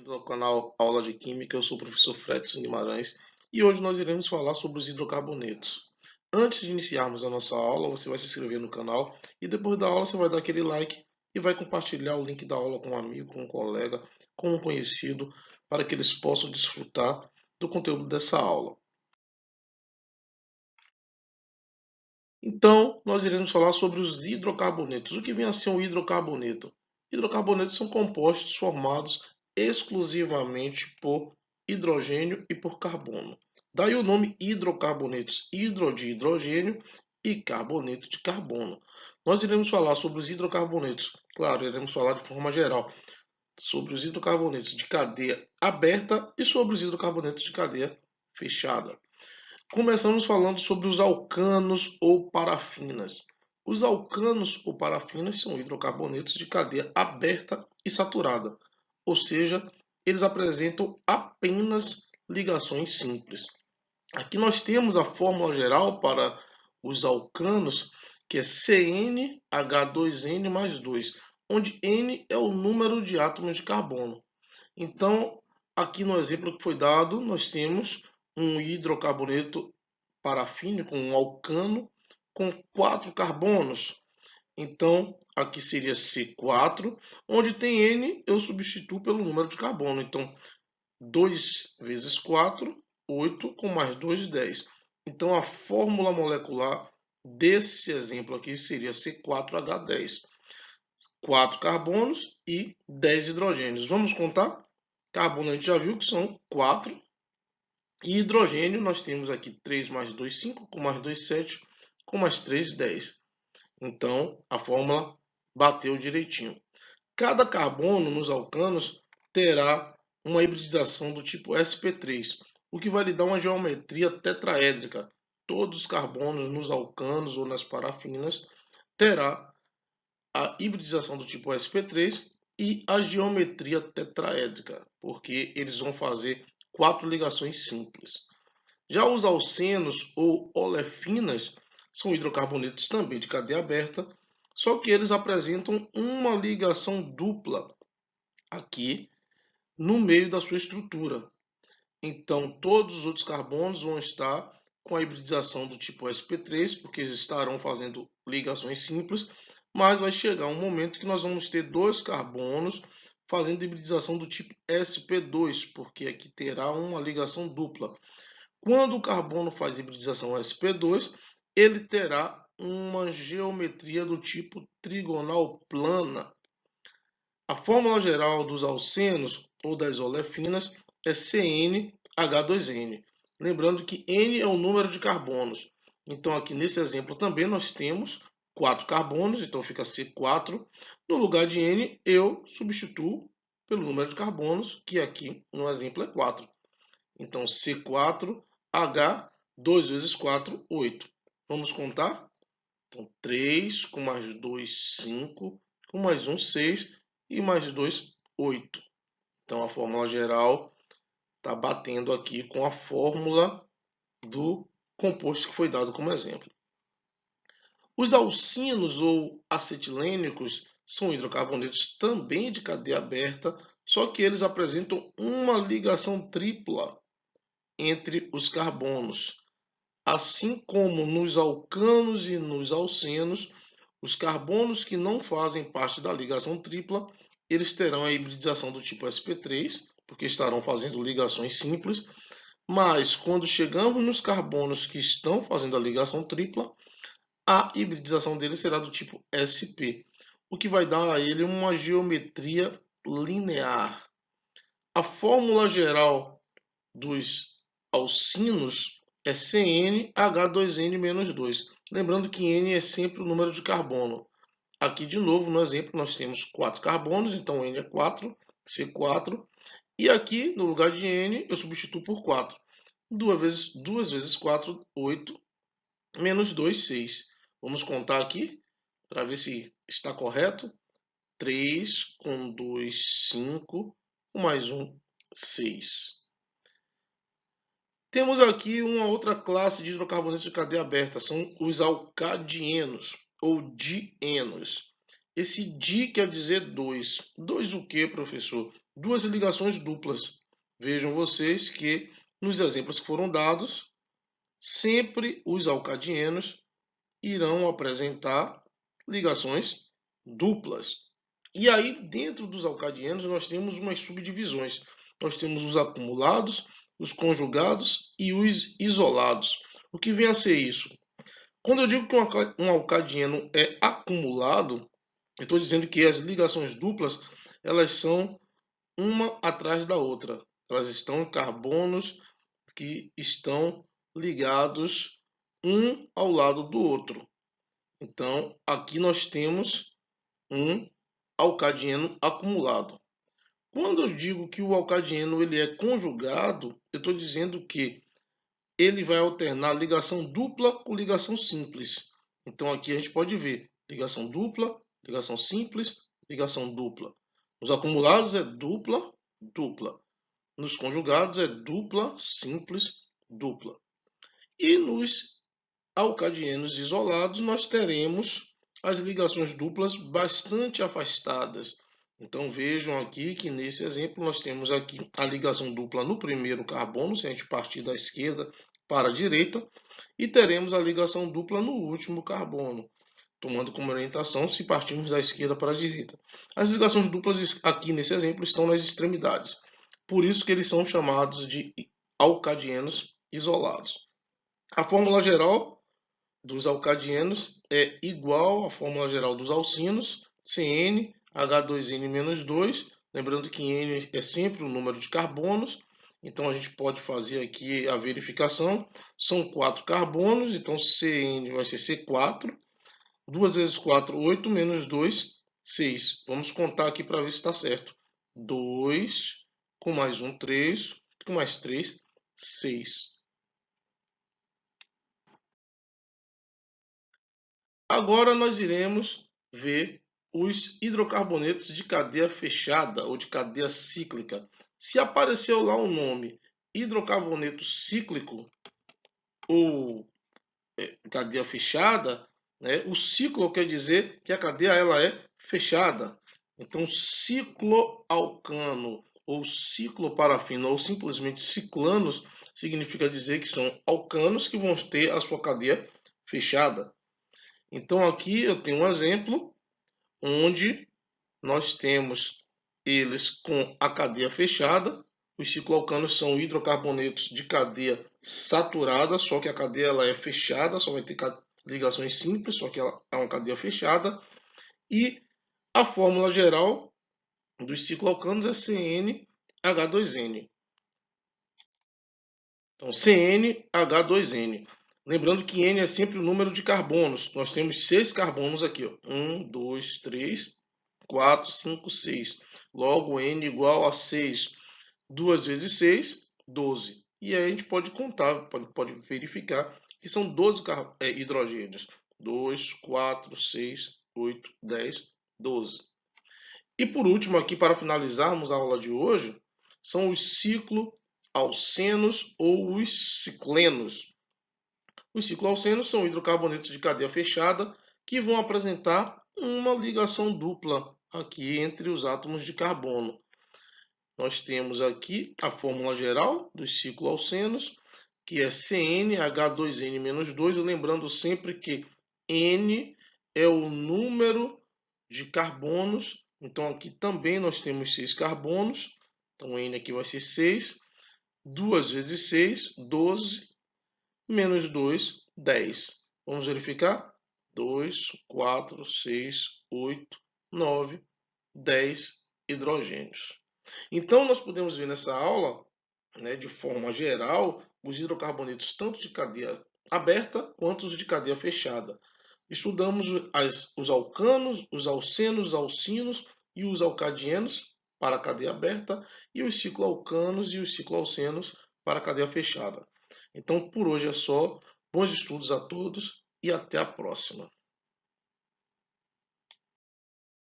bem-vindos ao canal Aula de Química. Eu sou o professor Fredson Guimarães e hoje nós iremos falar sobre os hidrocarbonetos. Antes de iniciarmos a nossa aula, você vai se inscrever no canal e depois da aula você vai dar aquele like e vai compartilhar o link da aula com um amigo, com um colega, com um conhecido, para que eles possam desfrutar do conteúdo dessa aula. Então, nós iremos falar sobre os hidrocarbonetos. O que vem a ser um hidrocarboneto? Hidrocarbonetos são compostos formados exclusivamente por hidrogênio e por carbono. Daí o nome hidrocarbonetos, hidro de hidrogênio e carboneto de carbono. Nós iremos falar sobre os hidrocarbonetos, claro, iremos falar de forma geral sobre os hidrocarbonetos de cadeia aberta e sobre os hidrocarbonetos de cadeia fechada. Começamos falando sobre os alcanos ou parafinas. Os alcanos ou parafinas são hidrocarbonetos de cadeia aberta e saturada, ou seja, eles apresentam apenas ligações simples. Aqui nós temos a fórmula geral para os alcanos, que é CnH2n mais 2, onde N é o número de átomos de carbono. Então, aqui no exemplo que foi dado, nós temos um hidrocarboneto parafínico, um alcano, com 4 carbonos. Então, aqui seria C4, onde tem N, eu substituo pelo número de carbono. Então, 2 vezes 4, 8, com mais 2, 10. Então, a fórmula molecular desse exemplo aqui seria C4H10. 4 carbonos e 10 hidrogênios. Vamos contar? Carbono a gente já viu que são 4. E hidrogênio nós temos aqui 3 mais 2, 5, com mais 2, 7, com mais 3, 10. Então, a fórmula bateu direitinho. Cada carbono nos alcanos terá uma hibridização do tipo sp3, o que vai lhe dar uma geometria tetraédrica. Todos os carbonos nos alcanos ou nas parafinas terá a hibridização do tipo sp3 e a geometria tetraédrica, porque eles vão fazer 4 ligações simples. Já os alcenos ou olefinas são hidrocarbonetos também de cadeia aberta, só que eles apresentam uma ligação dupla aqui no meio da sua estrutura. Então, todos os outros carbonos vão estar com a hibridização do tipo sp3, porque eles estarão fazendo ligações simples, mas vai chegar um momento que nós vamos ter dois carbonos fazendo hibridização do tipo sp2, porque aqui terá uma ligação dupla. Quando o carbono faz hibridização sp2, ele terá uma geometria do tipo trigonal plana. A fórmula geral dos alcenos ou das olefinas é CnH2n. Lembrando que N é o número de carbonos. Então, aqui nesse exemplo também nós temos 4 carbonos, então fica C4. No lugar de N, eu substituo pelo número de carbonos, que aqui no exemplo é 4. Então, C4H, 2 vezes 4, 8. Vamos contar? Então, 3 com mais 2, 5, com mais 1, 6 e mais 2, 8. Então, a fórmula geral está batendo aqui com a fórmula do composto que foi dado como exemplo. Os alcinos ou acetilênicos são hidrocarbonetos também de cadeia aberta, só que eles apresentam uma ligação tripla entre os carbonos. Assim como nos alcanos e nos alcenos, os carbonos que não fazem parte da ligação tripla, eles terão a hibridização do tipo sp3, porque estarão fazendo ligações simples, mas quando chegamos nos carbonos que estão fazendo a ligação tripla, a hibridização deles será do tipo sp, o que vai dar a ele uma geometria linear. A fórmula geral dos alcinos é CnH2n-2. Lembrando que N é sempre o número de carbono. Aqui, de novo, no exemplo, nós temos 4 carbonos, então N é 4, C4. E aqui, no lugar de N, eu substituo por 4. 2 vezes 4, 8, menos 2, 6. Vamos contar aqui, para ver se está correto. 3 com 2, 5, com mais 1, 6. Temos aqui uma outra classe de hidrocarbonetos de cadeia aberta, são os alcadienos ou dienos. Esse di quer dizer 2. 2 o que, professor? duas ligações duplas. Vejam vocês que nos exemplos que foram dados, sempre os alcadienos irão apresentar ligações duplas. E aí, dentro dos alcadienos, nós temos umas subdivisões. Nós temos os acumulados, os conjugados e os isolados. O que vem a ser isso? Quando eu digo que um alcadieno é acumulado, eu estou dizendo que as ligações duplas elas são uma atrás da outra. Elas estão em carbonos que estão ligados um ao lado do outro. Então, aqui nós temos um alcadieno acumulado. Quando eu digo que o alcadieno ele é conjugado, eu estou dizendo que ele vai alternar ligação dupla com ligação simples. Então, aqui a gente pode ver ligação dupla, ligação simples, ligação dupla. Nos acumulados é dupla, dupla. Nos conjugados é dupla, simples, dupla. E nos alcadienos isolados nós teremos as ligações duplas bastante afastadas. Então vejam aqui que nesse exemplo nós temos aqui a ligação dupla no primeiro carbono, se a gente partir da esquerda para a direita, e teremos a ligação dupla no último carbono, tomando como orientação se partirmos da esquerda para a direita. As ligações duplas aqui nesse exemplo estão nas extremidades, por isso que eles são chamados de alcadienos isolados. A fórmula geral dos alcadienos é igual à fórmula geral dos alcinos, CnH2n-2, lembrando que N é sempre o número de carbonos, então a gente pode fazer aqui a verificação, são 4 carbonos, então Cn vai ser C4, 2 vezes 4, 8, menos 2, 6. Vamos contar aqui para ver se está certo. 2, com mais 1, 3, com mais 3, 6. Agora nós iremos ver os hidrocarbonetos de cadeia fechada ou de cadeia cíclica. Se apareceu lá o nome hidrocarboneto cíclico ou cadeia fechada, né, o ciclo quer dizer que a cadeia ela é fechada. Então, cicloalcano ou cicloparafino ou simplesmente ciclanos significa dizer que são alcanos que vão ter a sua cadeia fechada. Então aqui eu tenho um exemplo onde nós temos eles com a cadeia fechada. Os cicloalcanos são hidrocarbonetos de cadeia saturada, só que a cadeia ela é fechada, só vai ter ligações simples, só que ela é uma cadeia fechada. E a fórmula geral dos cicloalcanos é CnH2n. Então, CnH2n. Lembrando que N é sempre o número de carbonos. Nós temos 6 carbonos aqui. Ó. 1, 2, 3, 4, 5, 6. Logo, N igual a 6. 2 vezes 6, 12. E aí a gente pode contar, pode verificar que são 12 hidrogênios. 2, 4, 6, 8, 10, 12. E por último, aqui para finalizarmos a aula de hoje, são os cicloalcenos ou os ciclenos. Os cicloalcenos são hidrocarbonetos de cadeia fechada que vão apresentar uma ligação dupla aqui entre os átomos de carbono. Nós temos aqui a fórmula geral dos cicloalcenos, que é CnH2n-2, lembrando sempre que N é o número de carbonos. Então aqui também nós temos 6 carbonos. Então N aqui vai ser 6. 2 vezes 6, 12. Menos 2, 10. Vamos verificar? 2, 4, 6, 8, 9, 10 hidrogênios. Então, nós podemos ver nessa aula, né, de forma geral, os hidrocarbonetos tanto de cadeia aberta quanto os de cadeia fechada. Estudamos os alcanos, os alcenos, os alcinos e os alcadienos para a cadeia aberta e os cicloalcanos e os cicloalcenos para a cadeia fechada. Então, por hoje é só. Bons estudos a todos e até a próxima.